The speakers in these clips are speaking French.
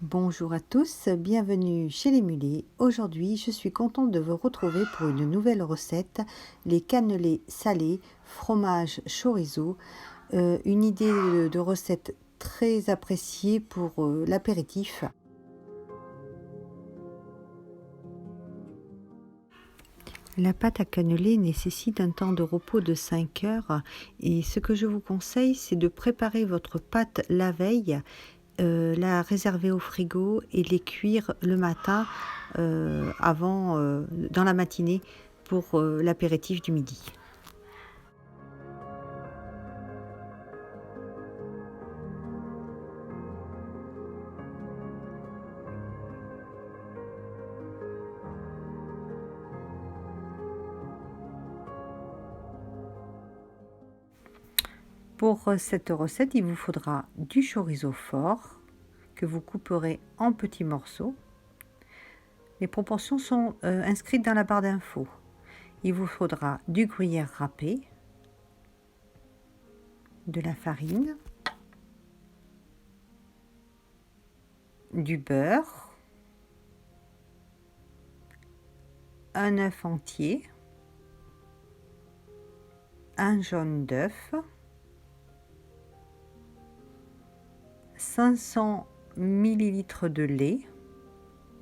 Bonjour à tous, bienvenue chez les Mulets. Aujourd'hui, je suis contente de vous retrouver pour une nouvelle recette, les cannelés salés, fromage chorizo, une idée de recette très appréciée pour l'apéritif. La pâte à cannelé nécessite un temps de repos de 5 heures et ce que je vous conseille, c'est de préparer votre pâte la veille, la réserver au frigo et les cuire le matin dans la matinée pour l'apéritif du midi. Pour cette recette, il vous faudra du chorizo fort que vous couperez en petits morceaux. Les proportions sont inscrites dans la barre d'infos. Il vous faudra du gruyère râpé, de la farine, du beurre, un œuf entier, un jaune d'œuf, 500 ml de lait,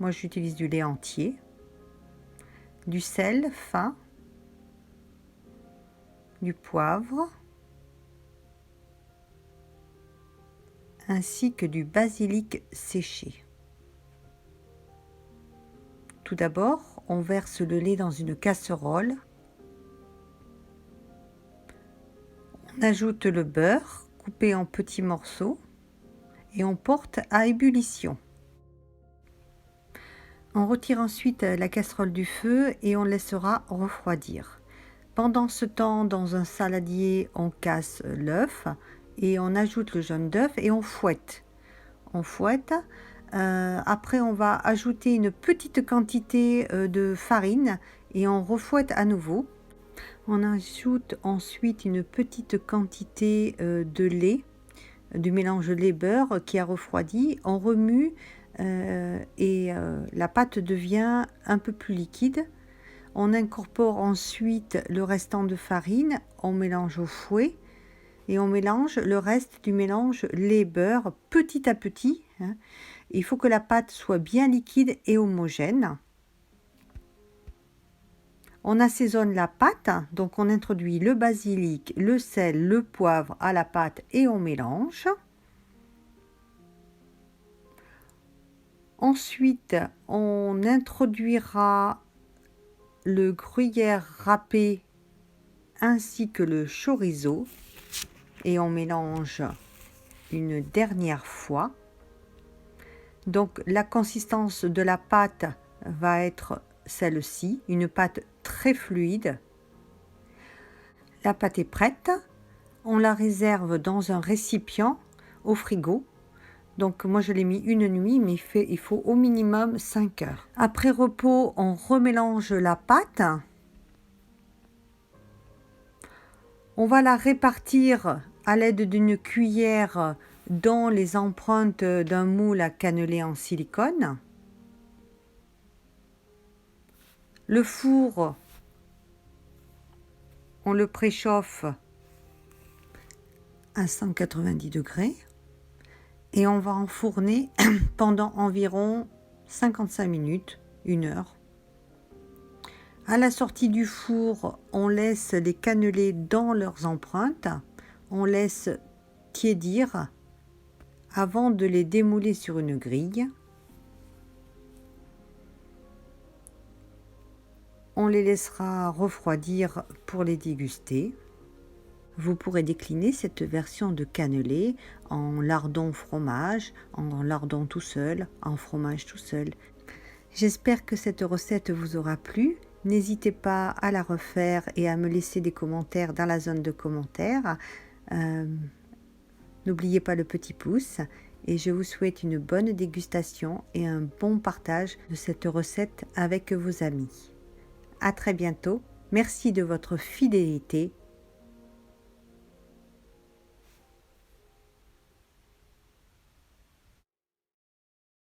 moi j'utilise du lait entier, du sel fin, du poivre, ainsi que du basilic séché. Tout d'abord, on verse le lait dans une casserole. On ajoute le beurre coupé en petits morceaux et on porte à ébullition. On retire ensuite la casserole du feu et on laissera refroidir. Pendant ce temps, dans un saladier, on casse l'œuf et on ajoute le jaune d'œuf et on fouette. On fouette. Après, on va ajouter une petite quantité de farine et on refouette à nouveau. On ajoute ensuite une petite quantité de lait, du mélange lait-beurre qui a refroidi. On remue et la pâte devient un peu plus liquide. On incorpore ensuite le restant de farine, on mélange au fouet et on mélange le reste du mélange lait-beurre petit à petit. Il faut que la pâte soit bien liquide et homogène. On assaisonne la pâte, donc on introduit le basilic, le sel, le poivre à la pâte et on mélange. Ensuite, on introduira le gruyère râpé ainsi que le chorizo et on mélange une dernière fois. Donc la consistance de la pâte va être celle-ci, une pâte très fluide. La pâte est prête, on la réserve dans un récipient au frigo. Donc moi je l'ai mis une nuit, mais il faut au minimum 5 heures. Après repos, on remélange la pâte. On va la répartir à l'aide d'une cuillère dans les empreintes d'un moule à cannelé en silicone. Le four, on le préchauffe à 190 degrés et on va enfourner pendant environ 55 minutes, 1 heure. À la sortie du four, on laisse les cannelés dans leurs empreintes, on laisse tiédir avant de les démouler sur une grille. On les laissera refroidir pour les déguster. Vous pourrez décliner cette version de cannelé en lardon fromage, en lardon tout seul, en fromage tout seul. J'espère que cette recette vous aura plu. N'hésitez pas à la refaire et à me laisser des commentaires dans la zone de commentaires. N'oubliez pas le petit pouce et je vous souhaite une bonne dégustation et un bon partage de cette recette avec vos amis. À très bientôt. Merci de votre fidélité.